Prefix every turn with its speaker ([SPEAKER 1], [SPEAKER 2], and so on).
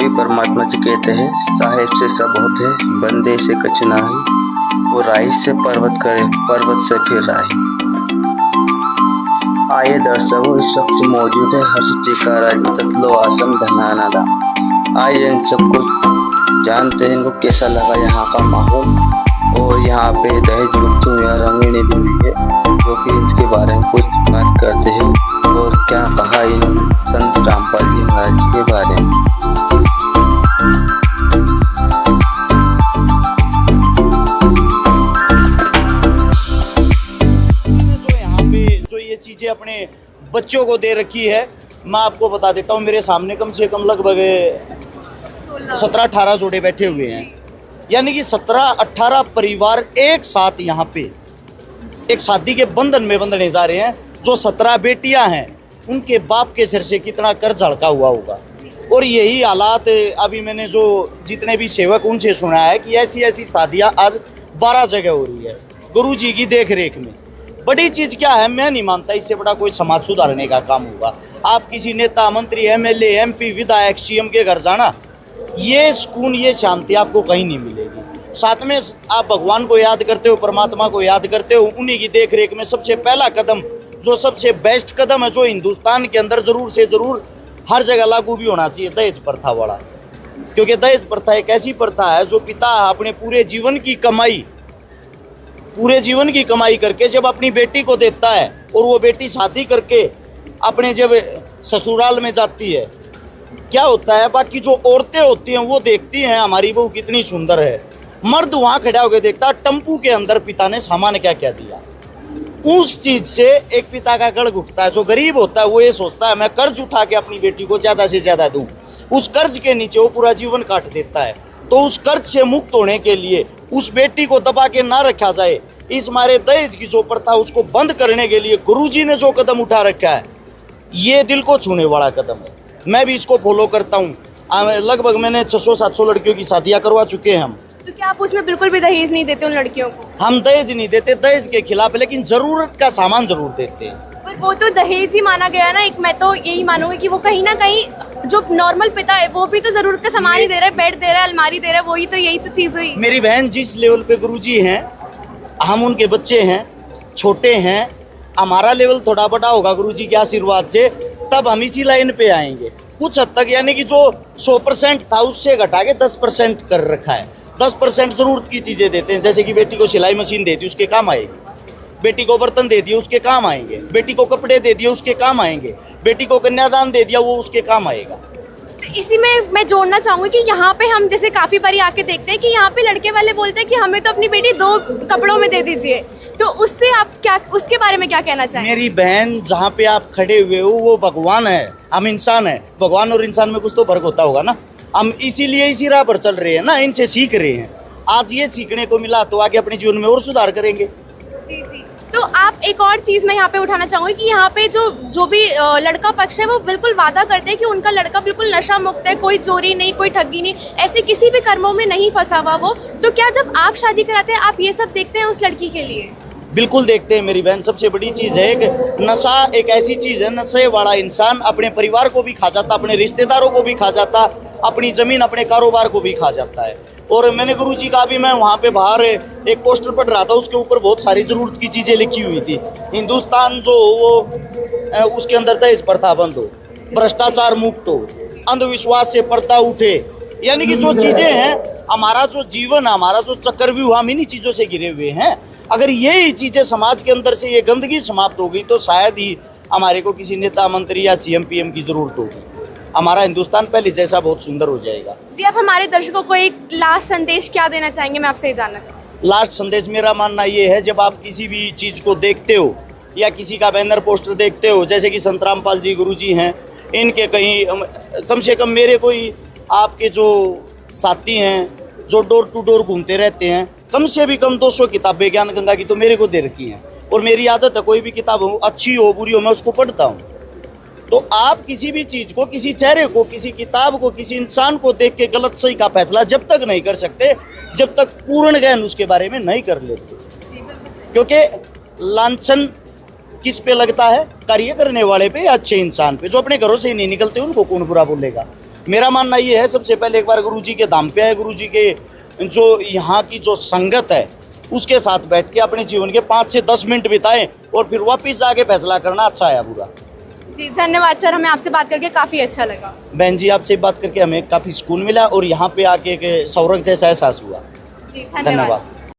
[SPEAKER 1] कवि परमात्मा जी कहते हैं, साहेब से सब होते, बंदे से कछ नाही, वो राही से पर्वत करे, पर्वत से फिर राही। आइए दर्शकों, इस वक्त मौजूद है हर्षित का राज्य सतलो आसम धनानादा। आइए इन सबको जानते हैं इनको कैसा लगा यहाँ का माहौल। और यहाँ पे दहेज मुक्त या रंगीणी भी हुई है, जो कि इसके बारे में कुछ बात करते हैं और क्या कहा इन्होंने संत रामपाल जी महाराज के बारे में।
[SPEAKER 2] चीजें अपने बच्चों को दे रखी है, मैं आपको बता देता हूँ। मेरे सामने कम से कम लगभग 17-18 जोड़े बैठे हुए हैं, यानी कि 17-18 परिवार एक साथ यहाँ पे एक शादी के बंधन में बंधने जा रहे हैं। जो 17 बेटियां हैं, उनके बाप के सिर से कितना कर्ज हल्का हुआ होगा। और यही हालात अभी मैंने जो जितने भी सेवक उनसे सुना है कि ऐसी ऐसी शादियाँ आज 12 जगह हो रही है गुरु जी की देख रेख में। बड़ी चीज क्या है, मैं नहीं मानता इससे बड़ा कोई समाज सुधारने का काम होगा। आप किसी नेता, मंत्री, एमएलए, एमपी, विधायक, सीएम के घर जाना, ये सुकून, ये शांति आपको कहीं नहीं मिलेगी। साथ में आप भगवान को याद करते हो, परमात्मा को याद करते हो, उन्हीं की देख रेख में सबसे पहला कदम, जो सबसे बेस्ट कदम है, जो हिंदुस्तान के अंदर जरूर से जरूर हर जगह लागू भी होना चाहिए, दहेज प्रथा वाला। क्योंकि दहेज प्रथा एक ऐसी प्रथा है जो पिता अपने पूरे जीवन की कमाई करके जब अपनी बेटी को देता है, और वो बेटी शादी करके अपने जब ससुराल में जाती है, क्या होता है, बाकी जो औरतें होती हैं वो देखती हैं हमारी बहू कितनी सुंदर है। मर्द वहाँ खड़ा होकर देखता है टम्पू के अंदर पिता ने सामान क्या क्या दिया। उस चीज से एक पिता का गढ़ उठता है। जो गरीब होता है वो ये सोचता है मैं कर्ज उठा के अपनी बेटी को ज्यादा से ज्यादा दूं। उस कर्ज के नीचे वो पूरा जीवन काट देता है। तो उस कर्ज से मुक्त होने के लिए उस बेटी को दबा के ना रखा जाए, इस मारे दहेज की जो प्रथा उसको बंद करने के लिए गुरुजी ने जो कदम उठा रखा है, ये दिल को छूने वाला कदम है। मैं भी इसको फॉलो करता हूँ। लगभग मैंने 600-700 लड़कियों की शादियाँ करवा चुके हैं हम।
[SPEAKER 3] तो क्या आप उसमें बिल्कुल भी दहेज नहीं देते उन लड़कियों को?
[SPEAKER 2] हम दहेज नहीं देते, दहेज के खिलाफ, लेकिन जरूरत का सामान जरूर देते हैं।
[SPEAKER 3] पर वो तो दहेज ही माना गया ना। एक मैं तो यही मानूंगी कि वो कहीं ना कहीं जो नॉर्मल पिता है वो भी तो जरूरत का सामान ही दे रहा है, बेड दे रहा है, अलमारी दे रहा है, वही तो यही तो चीज हुई।
[SPEAKER 2] मेरी बहन, जिस लेवल पे गुरुजी हैं, हम उनके बच्चे हैं, छोटे हैं, हमारा लेवल थोड़ा बड़ा होगा गुरुजी के आशीर्वाद से, तब हम इसी लाइन पे आएंगे कुछ हद तक। यानी कि जो 100% था उससे घटा के 10% कर रखा है। 10% जरूरत की चीजें देते हैं, जैसे कि बेटी को सिलाई मशीन दे दी, उसके काम आएगी। बेटी को बर्तन दे दिए, उसके काम आएंगे। बेटी को कपड़े दे दिए, उसके काम आएंगे। बेटी को कन्यादान दे दिया, वो उसके काम आएगा।
[SPEAKER 3] तो इसी में मैं जोड़ना चाहूंगी कि यहाँ पे हम जैसे काफी बारी आके देखते हैं कि यहाँ पे लड़के वाले बोलते हैं कि हमें तो अपनी बेटी 2 कपड़ों में दे दीजिए। तो उससे आप क्या, उसके बारे में क्या कहना चाहेंगे?
[SPEAKER 2] मेरी बहन, जहाँ पे आप खड़े हुए हो वो भगवान है, हम इंसान है। भगवान और इंसान में कुछ तो फर्क होता होगा ना। हम इसीलिए इसी राह पर चल रहे हैं ना, इनसे सीख रहे हैं। आज ये सीखने को मिला तो आगे अपने जीवन में और सुधार करेंगे।
[SPEAKER 3] जी जी। तो आप एक और चीज मैं यहाँ पे उठाना चाहूंगी कि यहाँ पे जो भी लड़का पक्ष है वो बिल्कुल वादा करते हैं कि उनका लड़का बिल्कुल नशा मुक्त है, कोई चोरी नहीं, कोई ठगी नहीं, ऐसे किसी भी कर्मों में नहीं फंसा हुआ वो। तो क्या जब आप शादी कराते हैं आप ये सब देखते हैं उस लड़की के लिए?
[SPEAKER 2] बिल्कुल देखते हैं मेरी बहन। सबसे बड़ी चीज है कि नशा एक ऐसी चीज है, नशे वाला इंसान अपने परिवार को भी खा जाता, अपने रिश्तेदारों को भी खा जाता, अपनी जमीन, अपने कारोबार को भी खा जाता है। और मैंने गुरुजी का भी, मैं वहाँ पे बाहर एक पोस्टर पढ़ रहा था, उसके ऊपर बहुत सारी जरूरत की चीजें लिखी हुई थी। हिंदुस्तान जो वो उसके अंदर दहेज प्रथा बंद हो, भ्रष्टाचार मुक्त हो, अंधविश्वास से पर्दा उठे। यानी कि जो चीजें हैं, हमारा जो जीवन, हमारा जो चक्रव्यूह, हम इन्हीं चीजों से घिरे हुए हैं। अगर यही चीजें समाज के अंदर से ये गंदगी समाप्त होगी तो शायद ही हमारे को किसी नेता, मंत्री या सीएम पीएम की जरूरत होगी। हमारा हिंदुस्तान पहले जैसा बहुत सुंदर हो जाएगा।
[SPEAKER 3] जी, आप हमारे दर्शकों को एक लास्ट संदेश क्या देना चाहेंगे? मैं आपसे ये जानना चाहूँगी।
[SPEAKER 2] लास्ट संदेश मेरा मानना ये है, जब आप किसी भी चीज को देखते हो या किसी का बैनर पोस्टर देखते हो, जैसे कि संत रामपाल जी गुरुजी हैं, इनके कहीं कम से कम मेरे कोई आपके जो साथी हैं जो डोर टू डोर घूमते रहते हैं, कम से भी कम 200 किताबें ज्ञान गंगा की तो मेरे को दे रखी हैं। और मेरी आदत है, कोई भी किताब हो, अच्छी हो बुरी हो, मैं उसको पढ़ता हूँ। तो आप किसी भी चीज को, किसी चेहरे को, किसी किताब को, किसी इंसान को देख के गलत सही का फैसला जब तक नहीं कर सकते, जब तक पूर्ण ज्ञान उसके बारे में नहीं कर लेते। क्योंकि लांछन किस पे लगता है? कार्य करने वाले पे या अच्छे इंसान पे। जो अपने घरों से ही नहीं निकलते उनको कौन बुरा बोलेगा? मेरा मानना ये है, सबसे पहले एक बार गुरु जी के धाम पे है, गुरु जी के जो यहाँ की जो संगत है उसके साथ बैठ के अपने जीवन के 5 से 10 मिनट बिताएं और फिर वापस जाके फैसला करना अच्छा है या बुरा।
[SPEAKER 3] जी धन्यवाद सर, हमें आपसे बात करके काफ़ी अच्छा लगा।
[SPEAKER 2] बहन जी, आपसे बात करके हमें काफ़ी सुकून मिला और यहाँ पे आके एक स्वर्ग जैसा एहसास हुआ।
[SPEAKER 3] जी धन्यवाद।